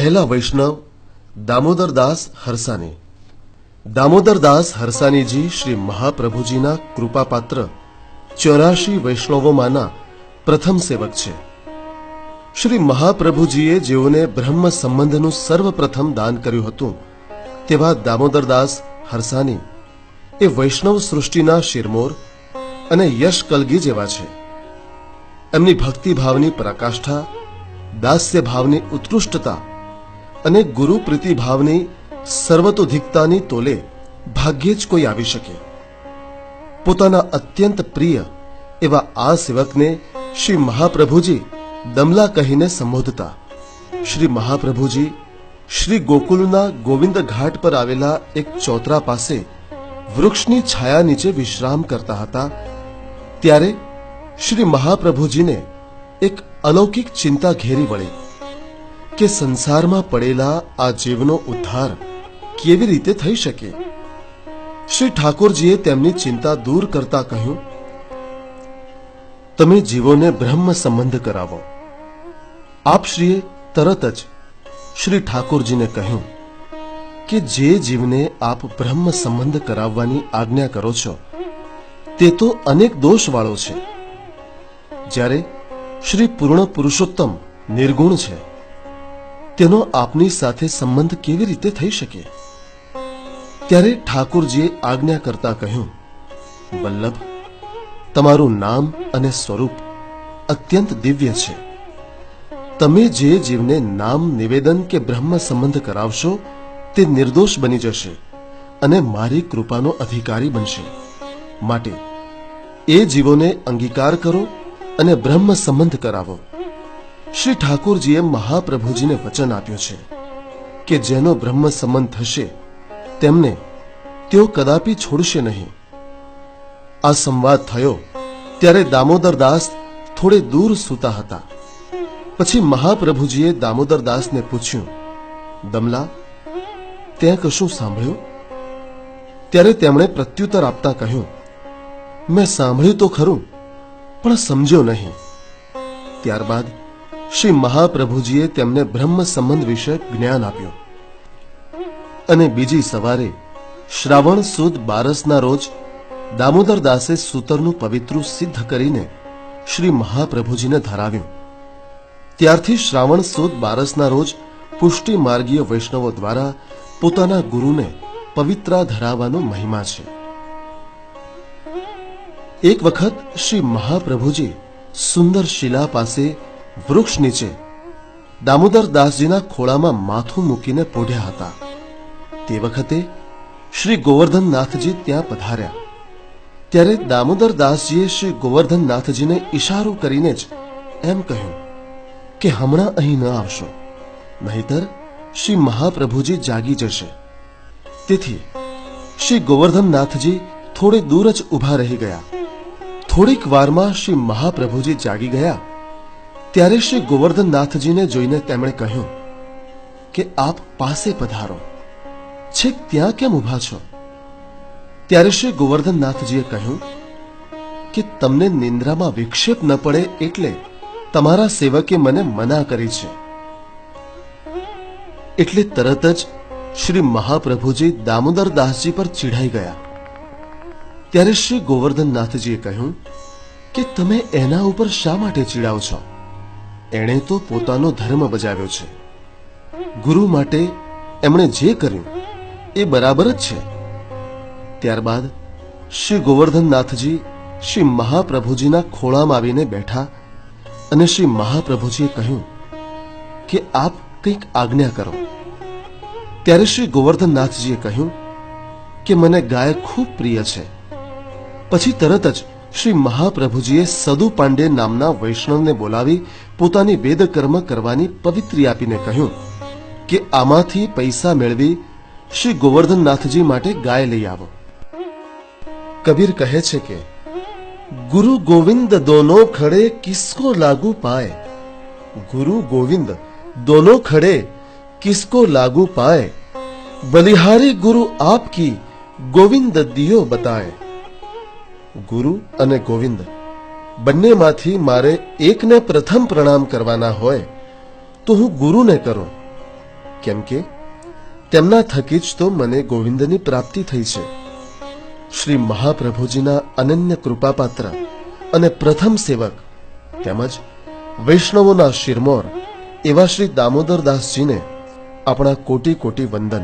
પહેલા વૈષ્ણવ દામોદરદાસ હરસાની। દામોદરદાસ હરસાનીજી શ્રી મહાપ્રભુજીના કૃપાપાત્ર 84 વૈષ્ણવોમાંના પ્રથમ સેવક છે। શ્રી મહાપ્રભુજીએ જેઓને બ્રહ્મ સંબંધનું સર્વપ્રથમ દાન કર્યું હતું તેવા દામોદરદાસ હરસાની એ વૈષ્ણવ સૃષ્ટિના શિરમોર અને યશ કલગી જેવા છે। એમની ભક્તિભાવની પરાકાષ્ઠા, દાસ્ય ભાવની ઉત્કૃષ્ટતા અને ગુરુ પ્રીતિભાવની સર્વતોધિકતાની તોલે ભાગ્યે જ કોઈ આવી શકે। પોતાના અત્યંત પ્રિય એવા આ સેવકને શ્રી મહાપ્રભુજી દમલા કહીને સંબોધતા। શ્રી મહાપ્રભુજી શ્રી ગોકુલના ગોવિંદ ઘાટ પર આવેલા એક ચોતરા પાસે વૃક્ષની છાયા નીચે વિશ્રામ કરતા હતા ત્યારે શ્રી મહાપ્રભુજીને એક અલૌકિક ચિંતા ઘેરી વળી કે સંસારમાં પડેલા આ જીવનો ઉદ્ધાર કેવી રીતે થઈ શકે। શ્રી ઠાકોરજીએ તેમની ચિંતા દૂર કરતા કહ્યું, તમે જીવોને બ્રહ્મ સંબંધ કરાવો। આપશ્રીએ તરત જ શ્રી ઠાકોરજીને કહ્યું કે જે જીવને આપ બ્રહ્મ સંબંધ કરાવવાની આજ્ઞા કરો છો તે તો અનેક દોષવાળો છે, જ્યારે શ્રી પૂર્ણ પુરુષોત્તમ નિર્ગુણ છે તેનો આપની સાથે સંબંધ કેવી રીતે થઈ શકે। ત્યારે ઠાકોરજીએ આજ્ઞા કરતા કહ્યું, વલ્લભ, તમારું નામ અને સ્વરૂપ અત્યંત દિવ્ય છે। તમે જે જીવને નામ નિવેદન કે બ્રહ્મ સંબંધ કરાવશો તે નિર્દોષ બની જશે અને મારી કૃપાનો અધિકારી બનશે। માટે એ જીવોને અંગીકાર કરો અને બ્રહ્મ સંબંધ કરાવો। શ્રી ઠાકોરજીએ મહાપ્રભુજીને વચન આપ્યું છે કે જેનો બ્રહ્મ સંબંધ થશે તેમને તેઓ કદાપી છોડશે નહીં। આ સંવાદ થયો ત્યારે દામોદરદાસ થોડે દૂર સૂતા હતા। પછી મહાપ્રભુજીએ દામોદરદાસને પૂછ્યું, દમલા, તે કશું સાંભળ્યું? ત્યારે તેમણે પ્રત્યુત્તર આપતા કહ્યું, મેં સાંભળ્યું તો ખરું પણ સમજ્યો નહીં। ત્યારબાદ શ્રી મહાપ્રભુજીએ તેમને બ્રહ્મ સંબંધ વિશે જ્ઞાન આપ્યું અને બીજી સવારે શ્રાવણ સુદ 12ના રોજ દામોદરદાસે સૂતરનું પવિત્રું સિદ્ધ કરીને શ્રી મહાપ્રભુજીને ધરાવ્યું। ત્યારથી શ્રાવણ સુદ 12ના રોજ પુષ્ટિ માર્ગીય વૈષ્ણવો દ્વારા પોતાના ગુરુને પવિત્રા ધરાવવાનો મહિમા છે। એક વખત શ્રી મહાપ્રભુજી સુંદર શિલા પાસે વૃક્ષ નીચે દામોદરદાસજીના ખોળામાં માથું મૂકીને પોઢ્યા હતા। તે વખતે શ્રી ગોવર્ધનનાથજી ત્યાં પધાર્યા। ત્યારે દામોદરદાસજીએ શ્રી ગોવર્ધનનાથજીને ઈશારો કરીને જ એમ કહ્યું કે હમણાં અહીં ન આવશો, નહીતર શ્રી મહાપ્રભુજી જાગી જશે। તેથી શ્રી ગોવર્ધનનાથજી થોડે દૂર જ ઊભા રહી ગયા। થોડીક વારમાં શ્રી મહાપ્રભુજી જાગી ગયા ત્યારે શ્રી ગોવર્ધનનાથજીને જોઈને તેમણે કહ્યું કે આપ પાસે પધારો, છેક ત્યાં કેમ ઊભા છો? ત્યારે શ્રી ગોવર્ધનનાથજીએ કહ્યું કે તમને નિંદ્રામાં વિક્ષેપ ન પડે એટલે તમારા સેવકે મને મના કરી છે। એટલે તરત જ શ્રી મહાપ્રભુજી દામોદરદાસજી પર ચીડાઈ ગયા। ત્યારે શ્રી ગોવર્ધનનાથજીએ કહ્યું કે તમે એના ઉપર શા માટે ચીડાવ છો? એણે તો પોતાનો ધર્મ બજાવ્યો છે। ગુરુ માટે એમણે જે કર્યું એ બરાબર જ છે। ત્યારબાદ શ્રી ગોવર્ધનનાથજી શ્રી મહાપ્રભુજીના ખોળામાં આવીને બેઠા અને શ્રી મહાપ્રભુજીએ કહ્યું કે આપ કંઈક આજ્ઞા કરો। ત્યારે શ્રી ગોવર્ધનનાથજીએ કહ્યું કે મને ગાય ખૂબ પ્રિય છે। પછી તરત જ શ્રી મહાપ્રભુજીએ સદુ પાંડે નામના વૈષ્ણવને બોલાવી પોતાની વેદકર્મ કરવાની પવિત્રી આપીને કહ્યું કે આમાંથી પૈસા મેળવી શ્રી ગોવર્ધનનાથજી માટે ગાય લઈ આવો। કબીર કહે છે કે ગુરુ ગોવિંદ દોનો ખડે કિસકો લાગુ પાए, गुरु गोविंद दोनों खड़े किसको लागू पाए, बलिहारी गुरु आपकी गोविंद दियो बताए। गुरु अने गोविंद બંનેમાંથી મારે એકને પ્રથમ પ્રણામ કરવાના હોય તો હું ગુરુને કરું કેમ કે તેમના થકી જ તો મને ગોવિંદની પ્રાપ્તિ થઈ છે. શ્રી મહાપ્રભુજીના અનન્ય કૃપાપાત્ર અને પ્રથમ સેવક તેમજ વૈષ્ણવોના શિરમોર એવા શ્રી દામોદરદાસજીને આપણા કોટી કોટી વંદન.